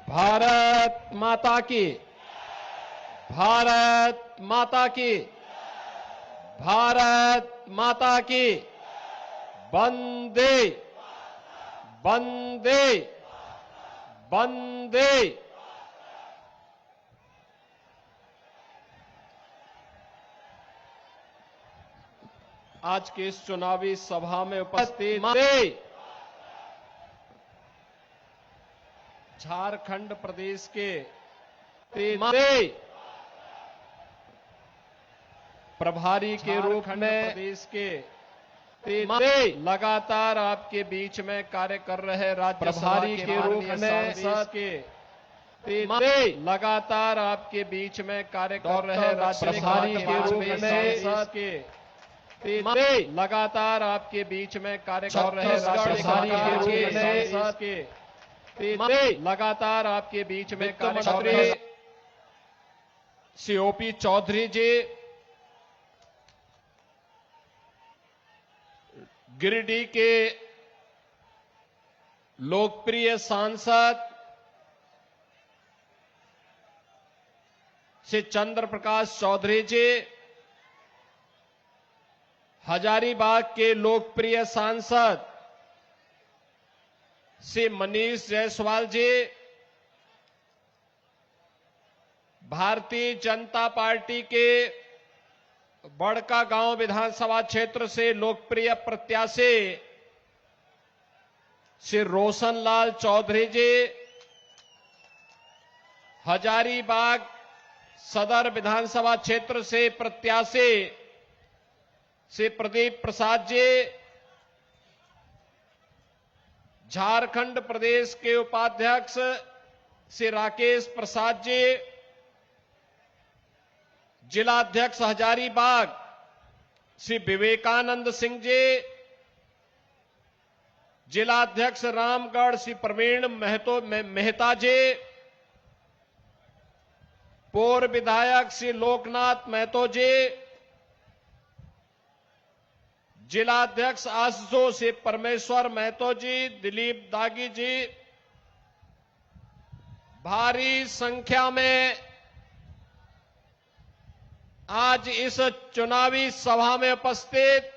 भारत माता की, भारत माता की, भारत माता की, वंदे वंदे वंदे। आज की इस चुनावी सभा में उपस्थित झारखंड प्रदेश के प्रभारी के रूप में प्रदेश के लगातार आपके बीच में कार्य कर रहे राज्य प्रभारी के रूप में लगातार आपके बीच में कार्य कर रहे राज्य प्रभारी के रूप में लगातार आपके बीच में कार्य कर रहे राज्य प्रभारी के रूप में लगातार आपके बीच में कार्य कर रहे COP चौधरी जी, गिरिडीह के लोकप्रिय सांसद श्री चंद्र प्रकाश चौधरी जी, हजारीबाग के लोकप्रिय सांसद श्री मनीष जायसवाल जी, भारतीय जनता पार्टी के बड़कागांव विधानसभा क्षेत्र से लोकप्रिय प्रत्याशी श्री रोशनलाल चौधरी जी, हजारीबाग सदर विधानसभा क्षेत्र से प्रत्याशी श्री प्रदीप प्रसाद जी, झारखंड प्रदेश के उपाध्यक्ष श्री राकेश प्रसाद जी, जिलाध्यक्ष हजारीबाग श्री विवेकानंद सिंह जी, जिलाध्यक्ष रामगढ़ श्री प्रवीण मेहता जी, पूर्व विधायक श्री लोकनाथ महतो जी, जिलाध्यक्ष आसो श्री परमेश्वर महतो जी, दिलीप दागी जी, भारी संख्या में आज इस चुनावी सभा में उपस्थित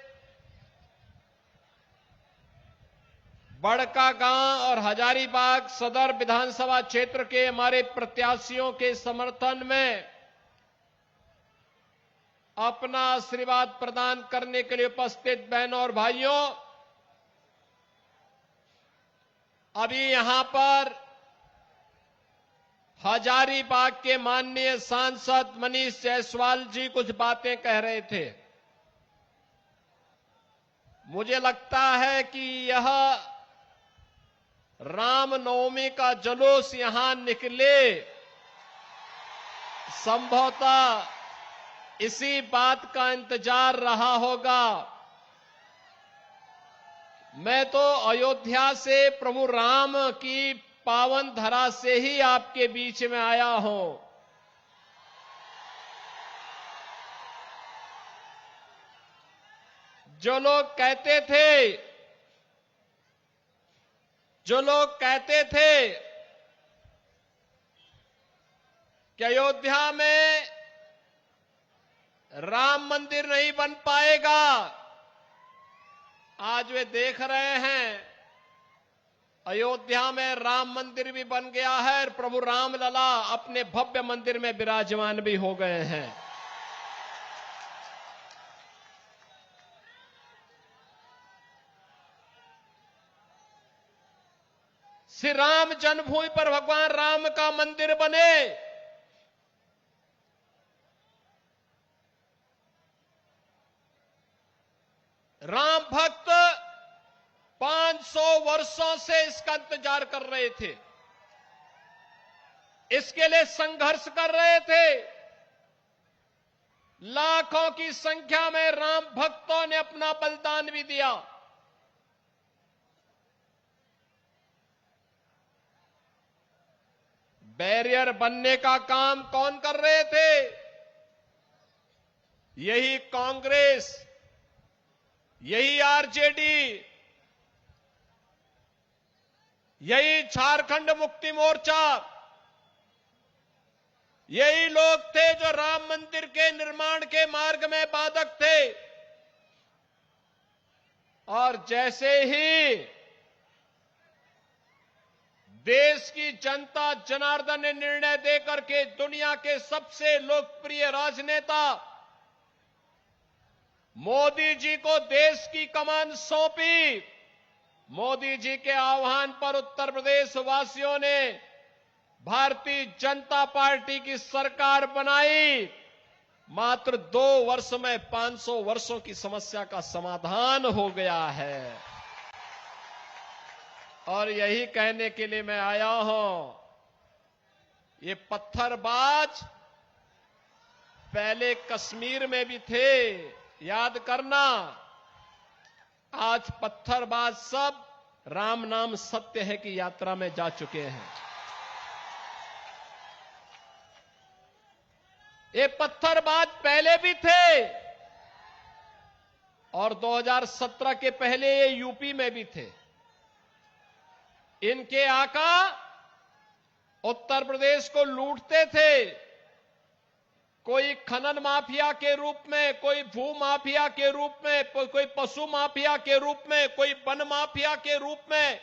बड़कागांव और हजारीबाग सदर विधानसभा क्षेत्र के हमारे प्रत्याशियों के समर्थन में अपना आशीर्वाद प्रदान करने के लिए उपस्थित बहनों और भाइयों, अभी यहां पर हजारीबाग के माननीय सांसद मनीष जायसवाल जी कुछ बातें कह रहे थे। मुझे लगता है कि यह रामनवमी का जुलूस यहां निकले, संभवतः इसी बात का इंतजार रहा होगा। मैं तो अयोध्या से प्रभु राम की पावन धरा से ही आपके बीच में आया हूं। जो लोग कहते थे कि अयोध्या में राम मंदिर नहीं बन पाएगा, आज वे देख रहे हैं अयोध्या में राम मंदिर भी बन गया है और प्रभु राम लला अपने भव्य मंदिर में विराजमान भी हो गए हैं। श्री राम जन्मभूमि पर भगवान राम का मंदिर बने, राम भक्त 500 वर्षों से इसका इंतजार कर रहे थे, इसके लिए संघर्ष कर रहे थे। लाखों की संख्या में राम भक्तों ने अपना बलिदान भी दिया। बैरियर बनने का काम कौन कर रहे थे? यही कांग्रेस, यही आरजेडी, यही झारखंड मुक्ति मोर्चा, यही लोग थे जो राम मंदिर के निर्माण के मार्ग में बाधक थे। और जैसे ही देश की जनता जनार्दन ने निर्णय देकर के दुनिया के सबसे लोकप्रिय राजनेता मोदी जी को देश की कमान सौंपी, मोदी जी के आह्वान पर उत्तर प्रदेश वासियों ने भारतीय जनता पार्टी की सरकार बनाई। मात्र 2 वर्ष में 500 वर्षों की समस्या का समाधान हो गया है। और यही कहने के लिए मैं आया हूं, ये पत्थरबाज पहले कश्मीर में भी थे, याद करना। आज पत्थरबाज सब राम नाम सत्य है की यात्रा में जा चुके हैं। ये पत्थरबाज पहले भी थे और 2017 के पहले ये यूपी में भी थे। इनके आका उत्तर प्रदेश को लूटते थे, कोई खनन माफिया के रूप में, कोई भू माफिया के रूप में, कोई पशु माफिया के रूप में, कोई वन माफिया के रूप में,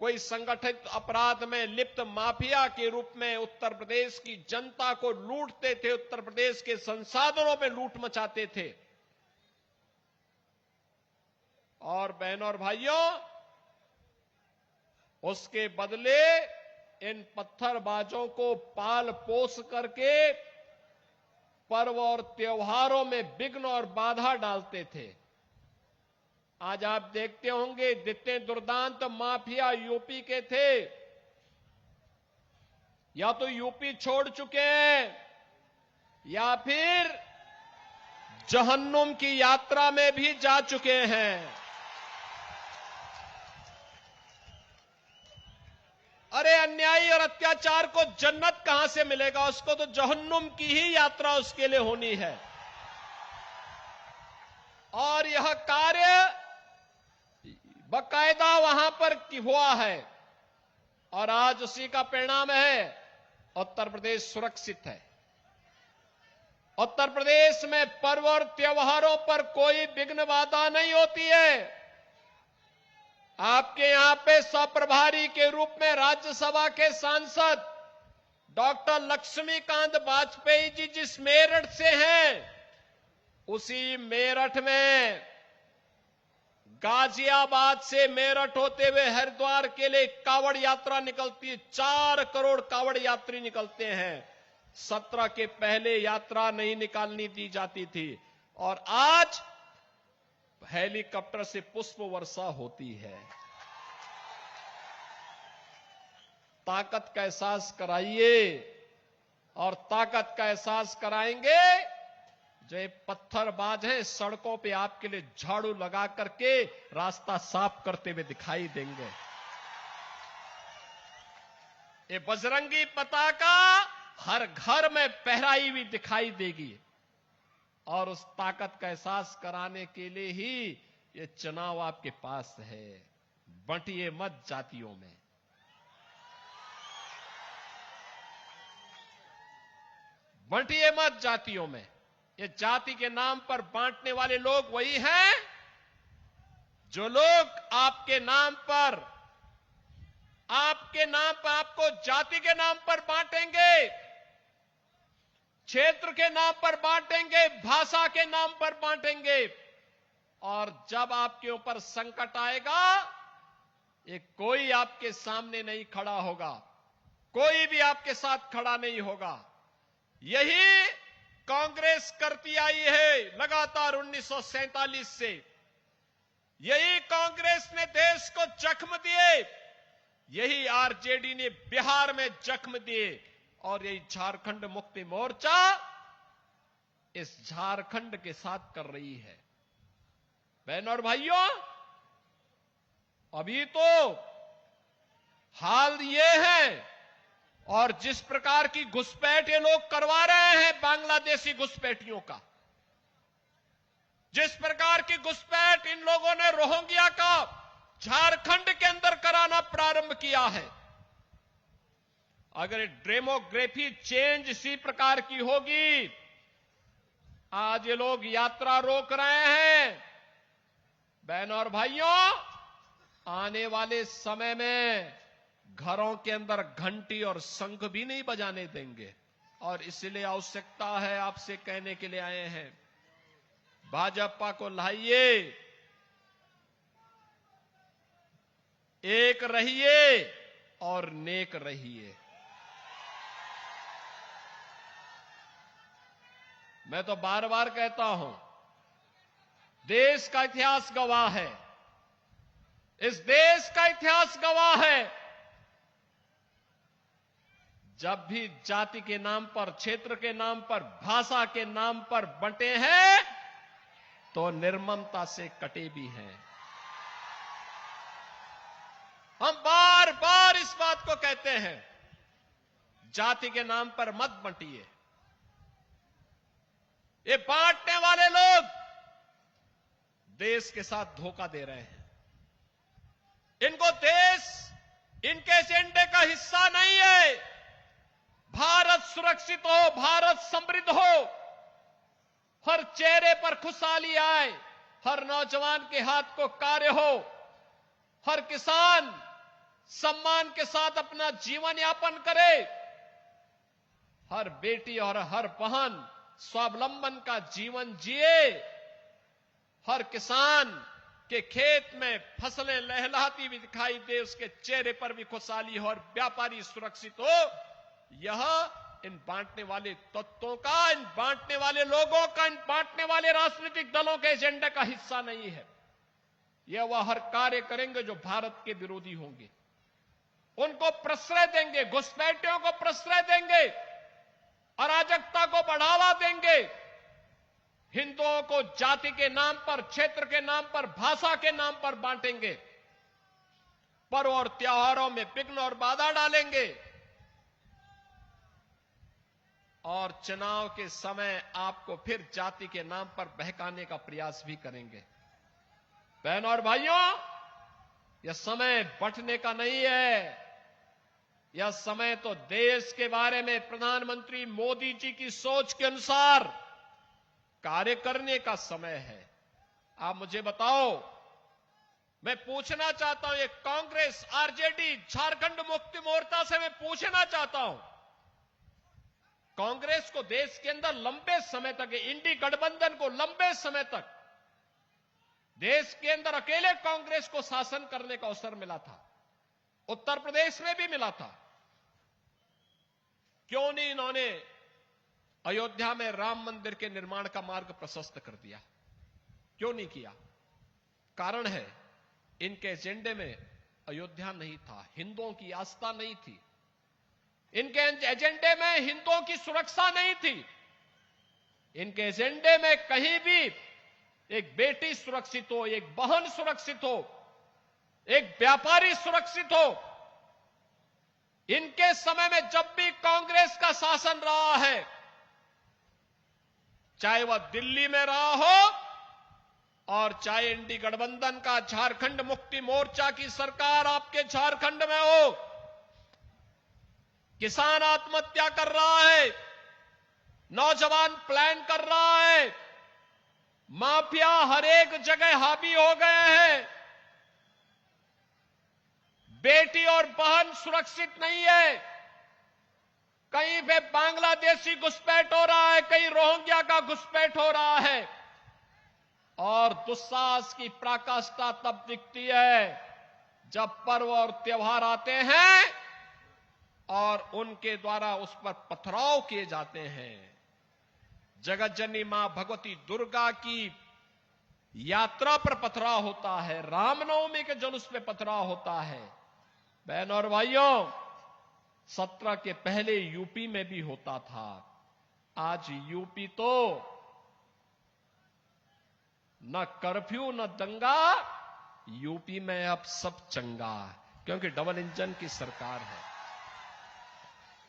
कोई संगठित अपराध में लिप्त माफिया के रूप में उत्तर प्रदेश की जनता को लूटते थे, उत्तर प्रदेश के संसाधनों में लूट मचाते थे। और बहनों और भाइयों, उसके बदले इन पत्थरबाजों को पाल पोस करके पर्व और त्योहारों में विघ्न और बाधा डालते थे। आज आप देखते होंगे जितने दुर्दांत माफिया यूपी के थे, या तो यूपी छोड़ चुके हैं या फिर जहन्नुम की यात्रा में भी जा चुके हैं। अरे अन्यायी और अत्याचार को जन्नत कहां से मिलेगा? उसको तो जहन्नुम की ही यात्रा उसके लिए होनी है। और यह कार्य बाकायदा वहां पर हुआ है और आज उसी का परिणाम है। उत्तर प्रदेश सुरक्षित है। उत्तर प्रदेश में पर्व और त्योहारों पर कोई विघ्न बाधा नहीं होती है। आपके यहां पे सप्रभारी के रूप में राज्यसभा के सांसद डॉक्टर लक्ष्मीकांत वाजपेयी जी जिस मेरठ से हैं, उसी मेरठ में गाजियाबाद से मेरठ होते हुए हरिद्वार के लिए कावड़ यात्रा निकलती है। 4 करोड़ कावड़ यात्री निकलते हैं। 17 के पहले यात्रा नहीं निकालनी दी जाती थी और आज हेलीकॉप्टर से पुष्प वर्षा होती है। ताकत का एहसास कराइए और ताकत का एहसास कराएंगे जो ये पत्थरबाज हैं, सड़कों पे आपके लिए झाड़ू लगा करके रास्ता साफ करते हुए दिखाई देंगे। ये बजरंगी पताका हर घर में फहराई हुई दिखाई देगी और उस ताकत का एहसास कराने के लिए ही ये चुनाव आपके पास है। बंटिए मत जातियों में। बंटिए मत जातियों में। ये जाति के नाम पर बांटने वाले लोग वही हैं जो लोग आपके नाम पर आपको जाति के नाम पर बांटेंगे, क्षेत्र के नाम पर बांटेंगे, भाषा के नाम पर बांटेंगे और जब आपके ऊपर संकट आएगा, ये कोई आपके सामने नहीं खड़ा होगा, कोई भी आपके साथ खड़ा नहीं होगा। यही कांग्रेस करती आई है लगातार 1947 से। यही कांग्रेस ने देश को जख्म दिए, यही आरजेडी ने बिहार में जख्म दिए और यही झारखंड मुक्ति मोर्चा इस झारखंड के साथ कर रही है। बहनों और भाइयों, अभी तो हाल ये है और जिस प्रकार की घुसपैठ ये लोग करवा रहे हैं बांग्लादेशी घुसपैठियों का, जिस प्रकार की घुसपैठ इन लोगों ने रोहिंग्या का झारखंड के अंदर कराना प्रारंभ किया है, अगर डेमोग्राफी चेंज इसी प्रकार की होगी, आज ये लोग यात्रा रोक रहे हैं, बहनों और भाइयों, आने वाले समय में घरों के अंदर घंटी और शंख भी नहीं बजाने देंगे। और इसलिए आवश्यकता है, आपसे कहने के लिए आए हैं, भाजपा को लाइए, एक रहिए और नेक रहिए। मैं तो बार बार कहता हूं, देश का इतिहास गवाह है, इस देश का इतिहास गवाह है, जब भी जाति के नाम पर, क्षेत्र के नाम पर, भाषा के नाम पर बंटे हैं तो निर्ममता से कटे भी हैं। हम बार बार इस बात को कहते हैं, जाति के नाम पर मत बंटिए। ये बांटने वाले लोग देश के साथ धोखा दे रहे हैं। इनको देश इनके एजेंडे का हिस्सा नहीं है। भारत सुरक्षित हो, भारत समृद्ध हो, हर चेहरे पर खुशहाली आए, हर नौजवान के हाथ को कार्य हो, हर किसान सम्मान के साथ अपना जीवन यापन करे, हर बेटी और हर बहन स्वावलंबन का जीवन जिए, हर किसान के खेत में फसलें लहलहाती भी दिखाई दे, उसके चेहरे पर भी खुशहाली हो, और व्यापारी सुरक्षित हो। यह इन बांटने वाले तत्वों का, इन बांटने वाले लोगों का, इन बांटने वाले राजनीतिक दलों के एजेंडे का हिस्सा नहीं है। यह वह हर कार्य करेंगे जो भारत के विरोधी होंगे, उनको प्रश्रय देंगे, घुसपैठियों को प्रश्रय देंगे, अराजकता को बढ़ावा देंगे, हिंदुओं को जाति के नाम पर, क्षेत्र के नाम पर, भाषा के नाम पर बांटेंगे, पर्व और त्योहारों में विघ्न और बाधा डालेंगे, और चुनाव के समय आपको फिर जाति के नाम पर बहकाने का प्रयास भी करेंगे। बहनों और भाइयों, यह समय बंटने का नहीं है, यह समय तो देश के बारे में प्रधानमंत्री मोदी जी की सोच के अनुसार कार्य करने का समय है। आप मुझे बताओ, मैं पूछना चाहता हूं, ये कांग्रेस, आरजेडी, झारखंड मुक्ति मोर्चा से मैं पूछना चाहता हूं, कांग्रेस को देश के अंदर लंबे समय तक, इंडी गठबंधन को लंबे समय तक देश के अंदर अकेले कांग्रेस को शासन करने का अवसर मिला था, उत्तर प्रदेश में भी मिला था। क्यों नहीं इन्होंने अयोध्या में राम मंदिर के निर्माण का मार्ग प्रशस्त कर दिया? क्यों नहीं किया? कारण है, इनके एजेंडे में अयोध्या नहीं था, हिंदुओं की आस्था नहीं थी, इनके एजेंडे में हिंदुओं की सुरक्षा नहीं थी, इनके एजेंडे में कहीं भी एक बेटी सुरक्षित हो, एक बहन सुरक्षित हो, एक व्यापारी सुरक्षित हो। इनके समय में जब भी कांग्रेस का शासन रहा है, चाहे वह दिल्ली में रहा हो और चाहे इंडी गठबंधन का झारखंड मुक्ति मोर्चा की सरकार आपके झारखंड में हो, किसान आत्महत्या कर रहा है, नौजवान प्लान कर रहा है, माफिया हर एक जगह हावी हो गए हैं, बेटी और बहन सुरक्षित नहीं है, कहीं पे बांग्लादेशी घुसपैठ हो रहा है, कहीं रोहिंग्या का घुसपैठ हो रहा है, और दुस्साहस की पराकाष्ठा तब दिखती है जब पर्व और त्योहार आते हैं और उनके द्वारा उस पर पथराव किए जाते हैं। जगत जननी मां भगवती दुर्गा की यात्रा पर पथराव होता है, रामनवमी के जुलूस पे पथराव होता है। बहनों और भाइयों, 17 के पहले यूपी में भी होता था, आज यूपी तो न कर्फ्यू न दंगा, यूपी में अब सब चंगा, क्योंकि डबल इंजन की सरकार है।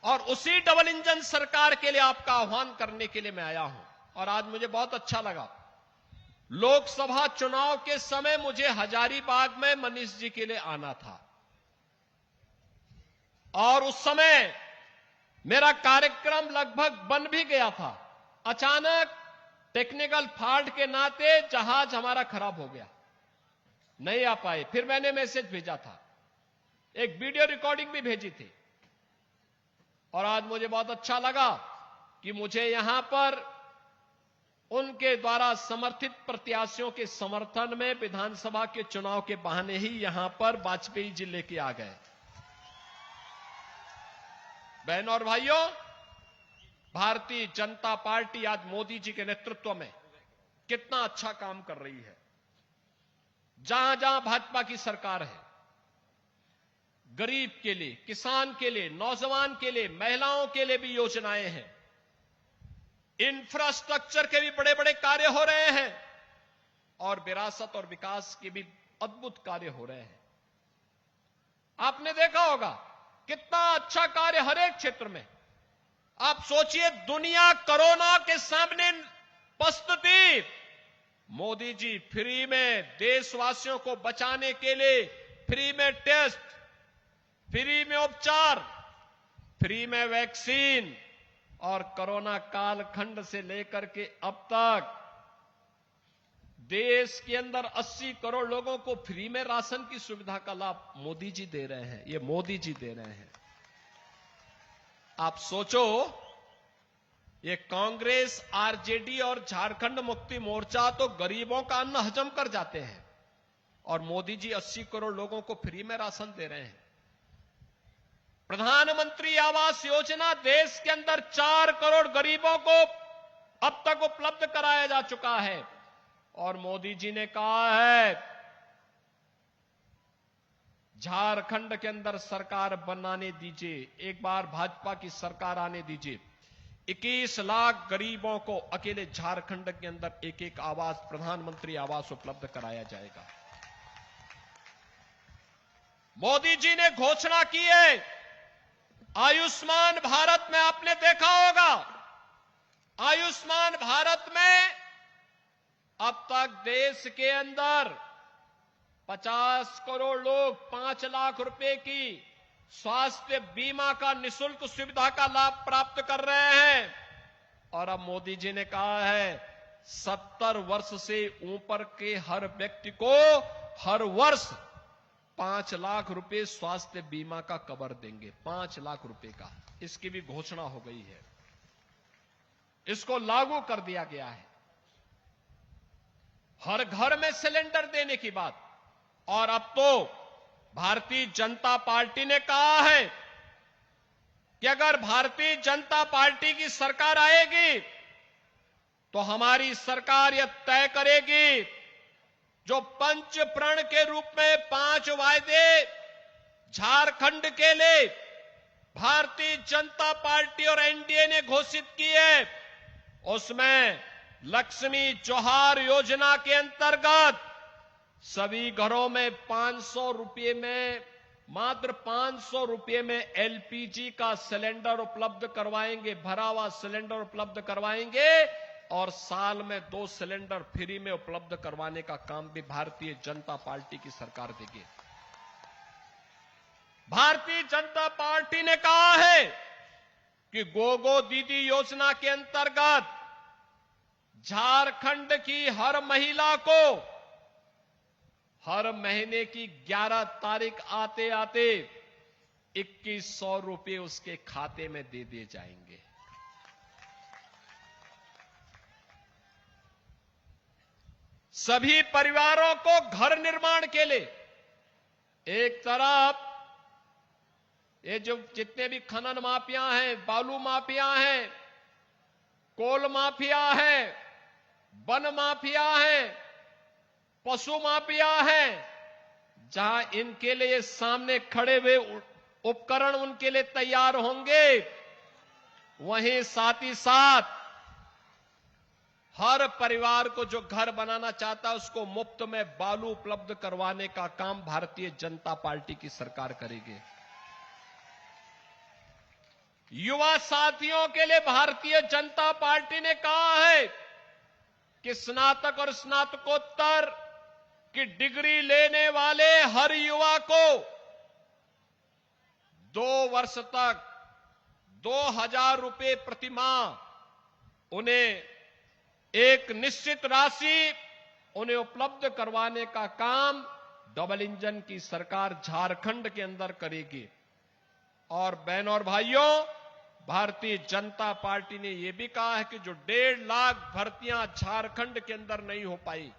और उसी डबल इंजन सरकार के लिए आपका आह्वान करने के लिए मैं आया हूं। और आज मुझे बहुत अच्छा लगा, लोकसभा चुनाव के समय मुझे हजारीबाग में मनीष जी के लिए आना था, और उस समय मेरा कार्यक्रम लगभग बन भी गया था। अचानक टेक्निकल फॉल्ट के नाते जहाज हमारा खराब हो गया, नहीं आ पाए। फिर मैंने मैसेज भेजा था, एक वीडियो रिकॉर्डिंग भी भेजी थी, और आज मुझे बहुत अच्छा लगा कि मुझे यहां पर उनके द्वारा समर्थित प्रत्याशियों के समर्थन में विधानसभा के चुनाव के बहाने ही यहां पर वाजपेयी जी लेके आ गए। बहनों और भाइयों, भारतीय जनता पार्टी आज मोदी जी के नेतृत्व में कितना अच्छा काम कर रही है। जहां जहां भाजपा की सरकार है, गरीब के लिए, किसान के लिए, नौजवान के लिए, महिलाओं के लिए भी योजनाएं हैं। इंफ्रास्ट्रक्चर के भी बड़े बड़े कार्य हो रहे हैं और विरासत और विकास के भी अद्भुत कार्य हो रहे हैं। आपने देखा होगा कितना अच्छा कार्य हर एक क्षेत्र में। आप सोचिए, दुनिया कोरोना के सामने पस्त थी, मोदी जी फ्री में देशवासियों को बचाने के लिए फ्री में टेस्ट, फ्री में उपचार, फ्री में वैक्सीन, और कोरोना कालखंड से लेकर के अब तक देश के अंदर 80 करोड़ लोगों को फ्री में राशन की सुविधा का लाभ मोदी जी दे रहे हैं। ये मोदी जी दे रहे हैं। आप सोचो, ये कांग्रेस, आरजेडी और झारखंड मुक्ति मोर्चा तो गरीबों का अन्न हजम कर जाते हैं, और मोदी जी 80 करोड़ लोगों को फ्री में राशन दे रहे हैं। प्रधानमंत्री आवास योजना देश के अंदर 4 करोड़ गरीबों को अब तक उपलब्ध कराया जा चुका है, और मोदी जी ने कहा है झारखंड के अंदर सरकार बनाने दीजिए, एक बार भाजपा की सरकार आने दीजिए। 21 लाख गरीबों को अकेले झारखंड के अंदर एक एक आवास, प्रधानमंत्री आवास उपलब्ध कराया जाएगा। मोदी जी ने घोषणा की है आयुष्मान भारत में। आपने देखा होगा, आयुष्मान भारत में अब तक देश के अंदर 50 करोड़ लोग 5 लाख रुपए की स्वास्थ्य बीमा का निःशुल्क सुविधा का लाभ प्राप्त कर रहे हैं। और अब मोदी जी ने कहा है 70 वर्ष से ऊपर के हर व्यक्ति को हर वर्ष 5 लाख रुपए स्वास्थ्य बीमा का कवर देंगे। 5 लाख रुपए का, इसकी भी घोषणा हो गई है, इसको लागू कर दिया गया है। हर घर में सिलेंडर देने की बात। और अब तो भारतीय जनता पार्टी ने कहा है कि अगर भारतीय जनता पार्टी की सरकार आएगी तो हमारी सरकार यह तय करेगी, जो पंच प्रण के रूप में 5 वायदे झारखंड के लिए भारतीय जनता पार्टी और एनडीए ने घोषित किए, उसमें लक्ष्मी जोहार योजना के अंतर्गत सभी घरों में 500 रुपये में, मात्र 500 रुपये में एलपीजी का सिलेंडर उपलब्ध करवाएंगे, भरा हुआ सिलेंडर उपलब्ध करवाएंगे, और साल में 2 सिलेंडर फ्री में उपलब्ध करवाने का काम भी भारतीय जनता पार्टी की सरकार देगी। भारतीय जनता पार्टी ने कहा है कि गोगो दीदी योजना के अंतर्गत झारखंड की हर महिला को हर महीने की 11 तारीख आते आते 2100 रुपये उसके खाते में दे दिए जाएंगे। सभी परिवारों को घर निर्माण के लिए, एक तरफ ये जो जितने भी खनन माफिया हैं, बालू माफिया हैं, कोल माफिया है, वन माफिया है, पशु माफिया है, जहां इनके लिए सामने खड़े हुए उपकरण उनके लिए तैयार होंगे, वहीं साथ ही साथ हर परिवार को जो घर बनाना चाहता है उसको मुफ्त में बालू उपलब्ध करवाने का काम भारतीय जनता पार्टी की सरकार करेगी। युवा साथियों के लिए भारतीय जनता पार्टी ने कहा है कि स्नातक और स्नातकोत्तर की डिग्री लेने वाले हर युवा को 2 वर्ष तक 2,000 रुपए प्रति माह उन्हें एक निश्चित राशि उन्हें उपलब्ध करवाने का काम डबल इंजन की सरकार झारखंड के अंदर करेगी। और बहनों और भाइयों, भारतीय जनता पार्टी ने यह भी कहा है कि जो 1.5 लाख भर्तियां झारखंड के अंदर नहीं हो पाई,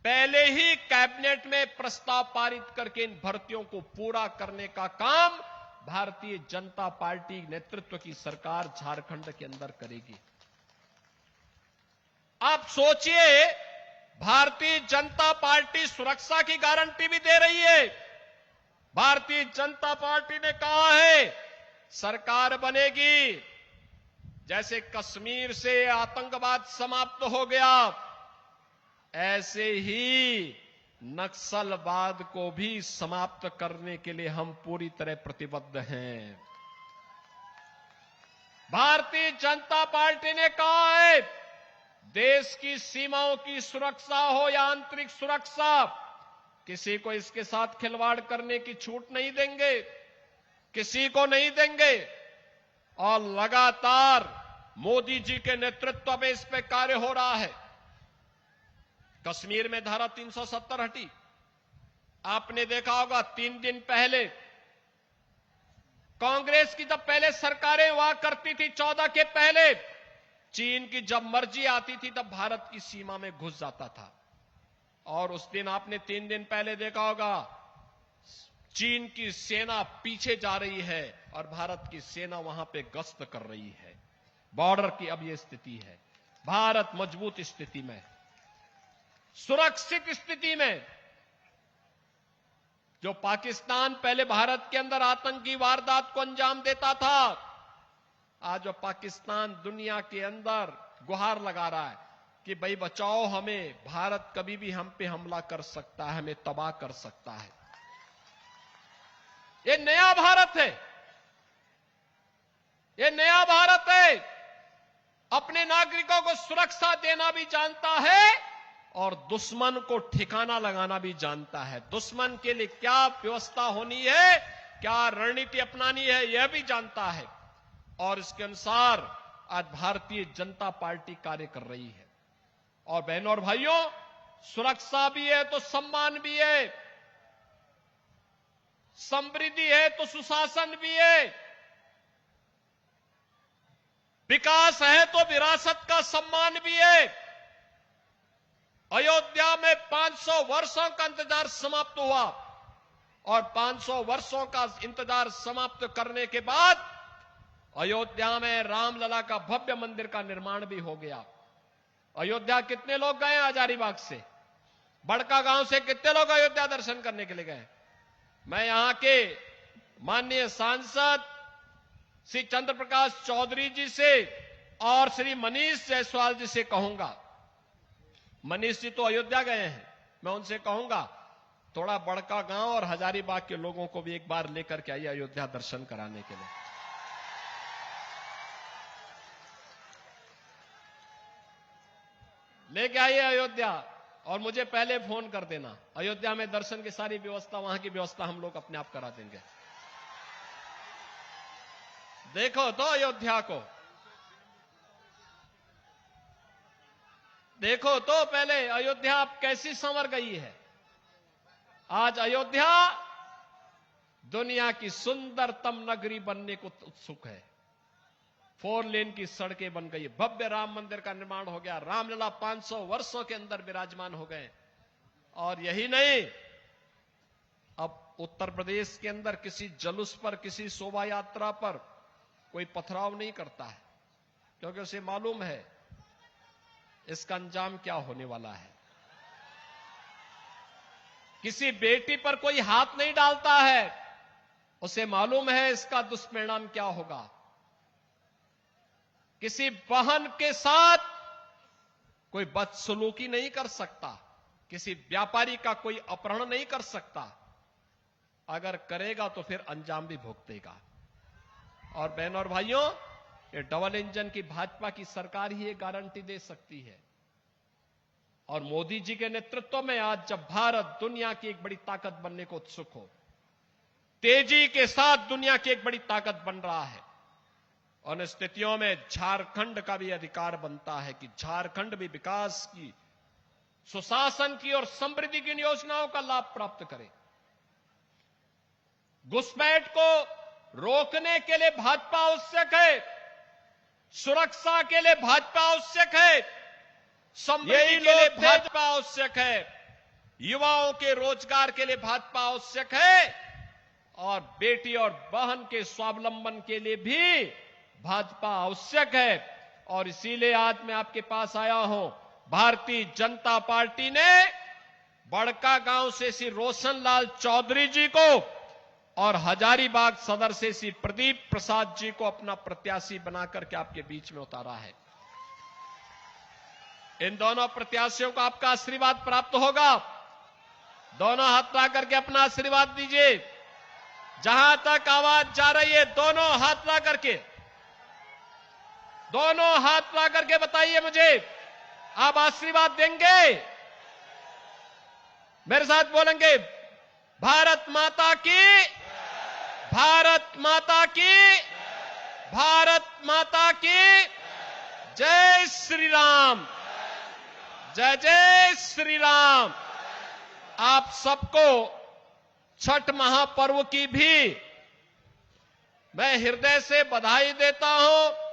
पहले ही कैबिनेट में प्रस्ताव पारित करके इन भर्तियों को पूरा करने का काम भारतीय जनता पार्टी नेतृत्व की सरकार झारखंड के अंदर करेगी। आप सोचिए, भारतीय जनता पार्टी सुरक्षा की गारंटी भी दे रही है। भारतीय जनता पार्टी ने कहा है सरकार बनेगी, जैसे कश्मीर से आतंकवाद समाप्त हो गया, ऐसे ही नक्सलवाद को भी समाप्त करने के लिए हम पूरी तरह प्रतिबद्ध हैं। भारतीय जनता पार्टी ने कहा है देश की सीमाओं की सुरक्षा हो या आंतरिक सुरक्षा, किसी को इसके साथ खिलवाड़ करने की छूट नहीं देंगे, किसी को नहीं देंगे। और लगातार मोदी जी के नेतृत्व में इस पे कार्य हो रहा है। कश्मीर में धारा 370 हटी। आपने देखा होगा 3 दिन पहले कांग्रेस की जब पहले सरकारें हुआ करती थी, 14 के पहले, चीन की जब मर्जी आती थी तब भारत की सीमा में घुस जाता था। और उस दिन आपने 3 दिन पहले देखा होगा चीन की सेना पीछे जा रही है और भारत की सेना वहां पे गश्त कर रही है। बॉर्डर की अब यह स्थिति है। भारत मजबूत स्थिति में, सुरक्षित स्थिति में। जो पाकिस्तान पहले भारत के अंदर आतंकी वारदात को अंजाम देता था, आज वो पाकिस्तान दुनिया के अंदर गुहार लगा रहा है कि भाई बचाओ हमें, भारत कभी भी हम पे हमला कर सकता है, हमें तबाह कर सकता है। ये नया भारत है, ये नया भारत है। अपने नागरिकों को सुरक्षा देना भी जानता है और दुश्मन को ठिकाना लगाना भी जानता है। दुश्मन के लिए क्या व्यवस्था होनी है, क्या रणनीति अपनानी है, यह भी जानता है। और इसके अनुसार आज भारतीय जनता पार्टी कार्य कर रही है। और बहनों और भाइयों, सुरक्षा भी है तो सम्मान भी है, समृद्धि है तो सुशासन भी है, विकास है तो विरासत का सम्मान भी है। अयोध्या में 500 वर्षों का इंतजार समाप्त हुआ और 500 वर्षों का इंतजार समाप्त करने के बाद अयोध्या में रामलला का भव्य मंदिर का निर्माण भी हो गया। अयोध्या कितने लोग गए हजारीबाग से, बड़का गांव से कितने लोग अयोध्या दर्शन करने के लिए गए? मैं यहां के माननीय सांसद श्री चंद्र प्रकाश चौधरी जी से और श्री मनीष जायसवाल जी से कहूंगा, मनीष जी तो अयोध्या गए हैं, मैं उनसे कहूंगा थोड़ा बड़का गांव और हजारीबाग के लोगों को भी एक बार लेकर के आइए अयोध्या दर्शन कराने के लिए। लेके आइए अयोध्या और मुझे पहले फोन कर देना। अयोध्या में दर्शन की सारी व्यवस्था, वहां की व्यवस्था हम लोग अपने आप करा देंगे। देखो तो अयोध्या को, देखो तो पहले अयोध्या अब कैसी संवर गई है। आज अयोध्या दुनिया की सुंदरतम नगरी बनने को उत्सुक है। 4 लेन की सड़कें बन गई, भव्य राम मंदिर का निर्माण हो गया, रामलला 500 वर्षों के अंदर विराजमान हो गए। और यही नहीं, अब उत्तर प्रदेश के अंदर किसी जुलूस पर, किसी शोभा यात्रा पर कोई पथराव नहीं करता है, क्योंकि उसे मालूम है इसका अंजाम क्या होने वाला है। किसी बेटी पर कोई हाथ नहीं डालता है, उसे मालूम है इसका दुष्परिणाम क्या होगा। किसी बहन के साथ कोई बदसलूकी नहीं कर सकता, किसी व्यापारी का कोई अपहरण नहीं कर सकता। अगर करेगा तो फिर अंजाम भी भुगतेगा। और बहनों और भाइयों, ये डबल इंजन की भाजपा की सरकार ही ये गारंटी दे सकती है। और मोदी जी के नेतृत्व में आज जब भारत दुनिया की एक बड़ी ताकत बनने को उत्सुक हो, तेजी के साथ दुनिया की एक बड़ी ताकत बन रहा है। उन स्थितियों में झारखंड का भी अधिकार बनता है कि झारखंड भी विकास की, सुशासन की और समृद्धि की योजनाओं का लाभ प्राप्त करे। घुसपैठ को रोकने के लिए भाजपा आवश्यक है, सुरक्षा के लिए भाजपा आवश्यक है, समृद्धि के लिए भाजपा आवश्यक है, युवाओं के रोजगार के लिए भाजपा आवश्यक है और बेटी और बहन के स्वावलंबन के लिए भी भाजपा आवश्यक है। और इसीलिए आज मैं आपके पास आया हूं। भारतीय जनता पार्टी ने बड़का गांव से श्री रोशन लाल चौधरी जी को और हजारीबाग सदर से श्री प्रदीप प्रसाद जी को अपना प्रत्याशी बनाकर के आपके बीच में उतारा है। इन दोनों प्रत्याशियों को आपका आशीर्वाद प्राप्त होगा। दोनों हाथ ला करके अपना आशीर्वाद दीजिए। जहां तक आवाज जा रही है, दोनों हाथ ला करके, दोनों हाथ ला करके बताइए मुझे, आप आशीर्वाद देंगे? मेरे साथ बोलेंगे, भारत माता की, भारत माता की, भारत माता की, जय श्री राम, जय जय श्री राम। आप सबको छठ महापर्व की भी मैं हृदय से बधाई देता हूं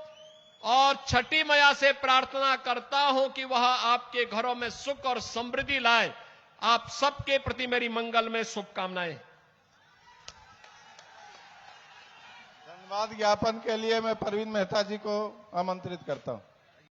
और छठी मैया से प्रार्थना करता हूं कि वह आपके घरों में सुख और समृद्धि लाए। आप सबके प्रति मेरी मंगल में शुभकामनाएं। धन्यवाद ज्ञापन के लिए मैं परवीन मेहता जी को आमंत्रित करता हूं।